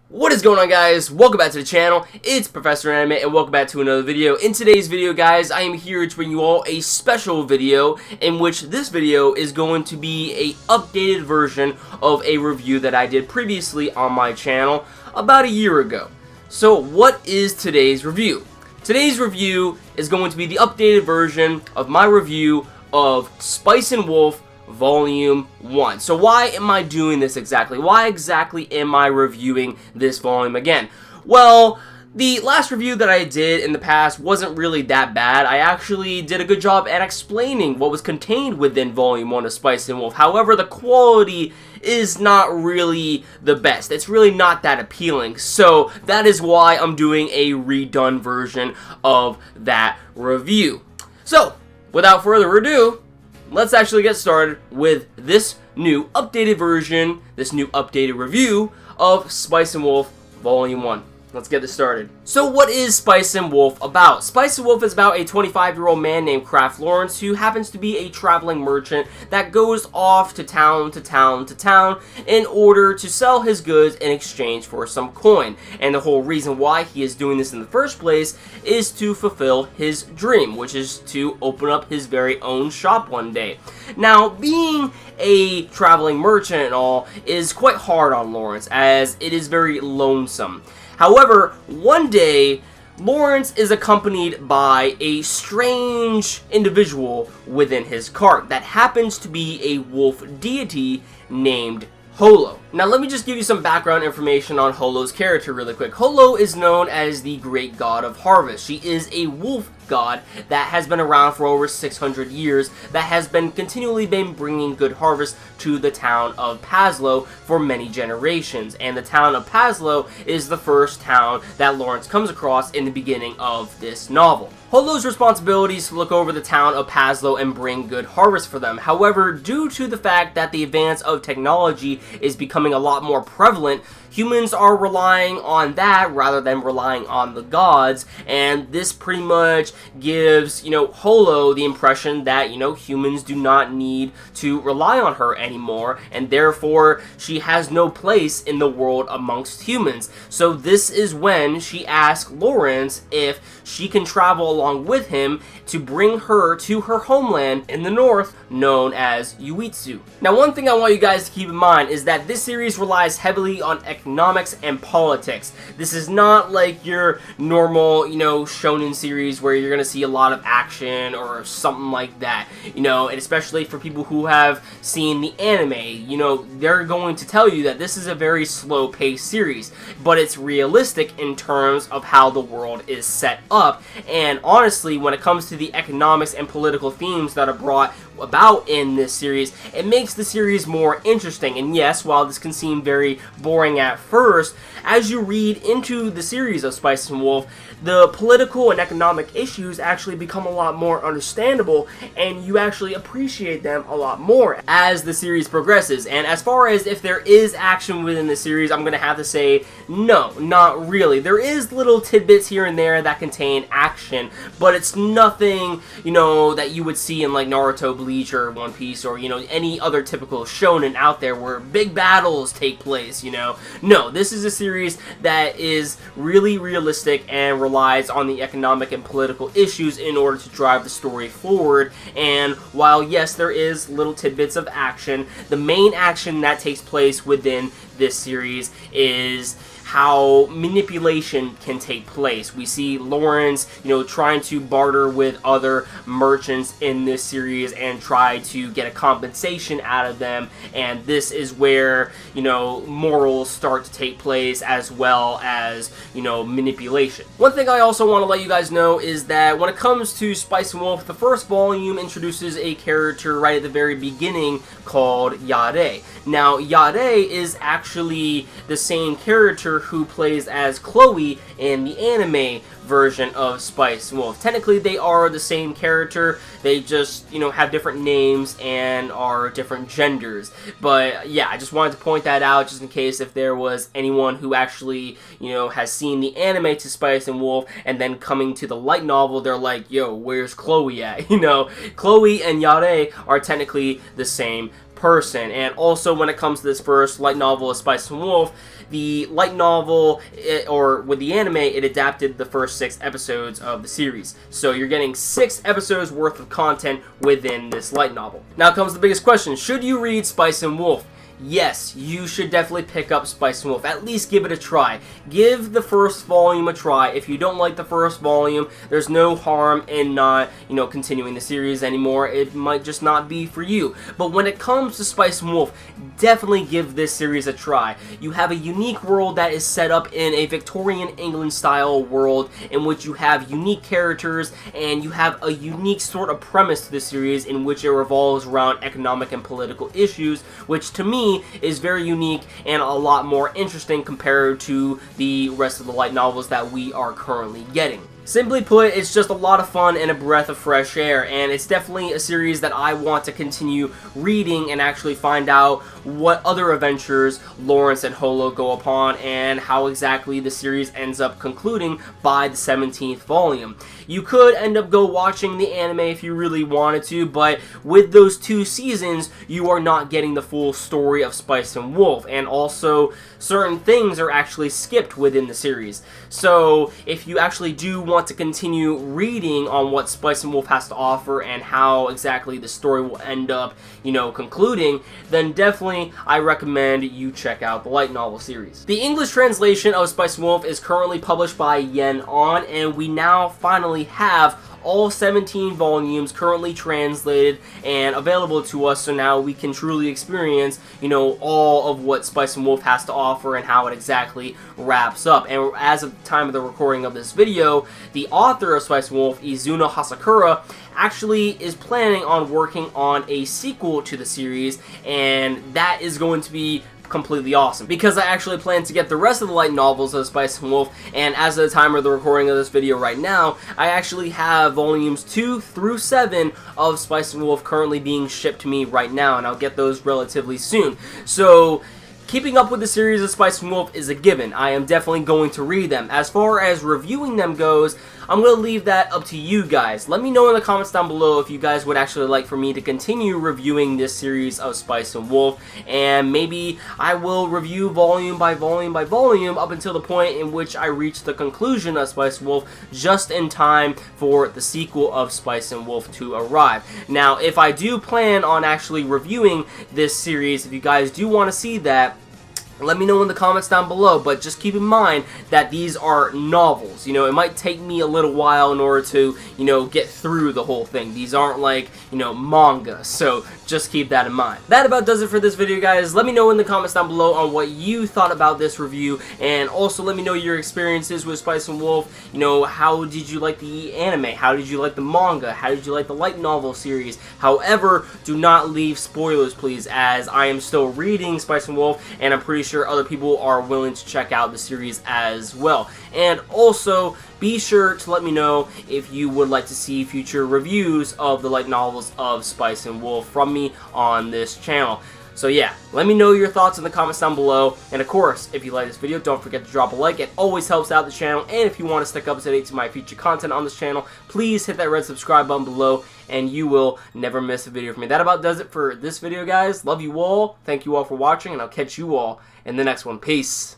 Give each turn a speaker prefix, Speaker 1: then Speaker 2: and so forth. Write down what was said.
Speaker 1: What is going on, guys? Welcome back to the channel. It's Professor Anime and welcome back to another video. In today's video, guys, I am here to bring you all a special video in which this video is going to be a updated version of a review that I did previously on my channel about a year ago. So what is today's review? Today's review is going to be the updated version of my review of Spice and Wolf Volume 1. So why am I doing this exactly? Why exactly am I reviewing this volume again? Well, the last review that I did in the past wasn't really that bad. I actually did a good job at explaining what was contained within Volume 1 of Spice and Wolf. However, the quality is not really the best. It's really not that appealing. So that is why I'm doing a redone version of that review. So, without further ado, let's actually get started with this new updated version, this new updated review of Spice and Wolf Volume 1. Let's get this started. So what is Spice and Wolf about? Spice and Wolf is about a 25-year-old man named Kraft Lawrence who happens to be a traveling merchant that goes off to town to town to town in order to sell his goods in exchange for some coin. And the whole reason why he is doing this in the first place is to fulfill his dream, which is to open up his very own shop one day. Now, being a traveling merchant and all is quite hard on Lawrence, as it is very lonesome. However, one day, Lawrence is accompanied by a strange individual within his cart that happens to be a wolf deity named Holo. Now let me just give you some background information on Holo's character really quick. Holo is known as the great god of harvest. She is a wolf god that has been around for over 600 years that has been continually bringing good harvest to the town of Pazlo for many generations. And the town of Pazlo is the first town that Lawrence comes across in the beginning of this novel. Holo's responsibility is to look over the town of Pazlo and bring good harvest for them. However, due to the fact that the advance of technology is becoming a lot more prevalent, humans are relying on that rather than relying on the gods, and this pretty much gives, Holo the impression that, humans do not need to rely on her anymore, and therefore she has no place in the world amongst humans. So this is when she asks Lawrence if she can travel along with him to bring her to her homeland in the north known as Yuitsu. Now, one thing I want you guys to keep in mind is that this series relies heavily on economics and politics. This is not like your normal, shonen series where you're going to see a lot of action or something like that, and especially for people who have seen the anime, they're going to tell you that this is a very slow-paced series, but it's realistic in terms of how the world is set up. And honestly, when it comes to the economics and political themes that are brought about in this series, it makes the series more interesting. And yes, while this can seem very boring at first, as you read into the series of Spice and Wolf, the political and economic issues actually become a lot more understandable, and you actually appreciate them a lot more as the series progresses. And as far as if there is action within the series, I'm gonna have to say no, not really. There is little tidbits here and there that contain action, but it's nothing, that you would see in like Naruto, Bleach, or One Piece, or any other typical shonen out there where big battles take place. No, this is a series that is really realistic and relies on the economic and political issues in order to drive the story forward. And while yes, there is little tidbits of action, the main action that takes place within this series is how manipulation can take place. We see Lawrence, trying to barter with other merchants in this series and try to get a compensation out of them, and this is where, morals start to take place as well as, manipulation. One thing I also want to let you guys know is that when it comes to Spice and Wolf, the first volume introduces a character right at the very beginning called Yare. Now, Yare is actually the same character who plays as Chloe in the anime version of Spice and Wolf. Technically, they are the same character. They just, have different names and are different genders. But yeah, I just wanted to point that out just in case if there was anyone who actually, has seen the anime to Spice and Wolf and then coming to the light novel, they're like, yo, where's Chloe at? Chloe and Yare are technically the same person. And also, when it comes to this first light novel of Spice and Wolf, the light novel, or with the anime, it adapted the first 6 episodes of the series. So you're getting 6 episodes worth of content within this light novel. Now comes the biggest question: should you read Spice and Wolf? Yes, you should definitely pick up Spice and Wolf. At least give it a try. Give the first volume a try. If you don't like the first volume, there's no harm in not, continuing the series anymore. It might just not be for you. But when it comes to Spice and Wolf, definitely give this series a try. You have a unique world that is set up in a Victorian England style world in which you have unique characters, and you have a unique sort of premise to the series in which it revolves around economic and political issues, which to me is very unique and a lot more interesting compared to the rest of the light novels that we are currently getting. Simply put, it's just a lot of fun and a breath of fresh air, and it's definitely a series that I want to continue reading and actually find out what other adventures Lawrence and Holo go upon and how exactly the series ends up concluding by the 17th volume. You could end up watching the anime if you really wanted to, but with those 2 seasons, you are not getting the full story of Spice and Wolf, and also certain things are actually skipped within the series. So if you actually do want to continue reading on what Spice and Wolf has to offer and how exactly the story will end up, concluding, then definitely I recommend you check out the light novel series. The English translation of Spice and Wolf is currently published by YenON, and we now finally have all 17 volumes currently translated and available to us, so now we can truly experience, all of what Spice and Wolf has to offer and how it exactly wraps up. And as of the time of the recording of this video, the author of Spice and Wolf, Isuna Hasekura, actually is planning on working on a sequel to the series, and that is going to be completely awesome, because I actually plan to get the rest of the light novels of Spice and Wolf, and as of the time of the recording of this video right now, I actually have volumes 2 through 7 of Spice and Wolf currently being shipped to me right now, and I'll get those relatively soon. So keeping up with the series of Spice and Wolf is a given. I am definitely going to read them. As far as reviewing them goes, I'm going to leave that up to you guys. Let me know in the comments down below if you guys would actually like for me to continue reviewing this series of Spice and Wolf, and maybe I will review volume by volume by volume up until the point in which I reach the conclusion of Spice and Wolf, just in time for the sequel of Spice and Wolf to arrive. Now, if I do plan on actually reviewing this series, if you guys do want to see that, let me know in the comments down below, but just keep in mind that these are novels. It might take me a little while in order to, get through the whole thing. These aren't like, manga, so just keep that in mind. That about does it for this video, guys. Let me know in the comments down below on what you thought about this review, and also let me know your experiences with Spice and Wolf. How did you like the anime? How did you like the manga? How did you like the light novel series? However, do not leave spoilers, please, as I am still reading Spice and Wolf, and I'm pretty sure other people are willing to check out the series as well. And also, be sure to let me know if you would like to see future reviews of the light novels of Spice and Wolf from me on this channel. So yeah, let me know your thoughts in the comments down below, and of course, if you like this video, don't forget to drop a like. It always helps out the channel, and if you want to stick up to date to my future content on this channel, please hit that red subscribe button below, and you will never miss a video from me. That about does it for this video, guys. Love you all, thank you all for watching, and I'll catch you all in the next one. Peace.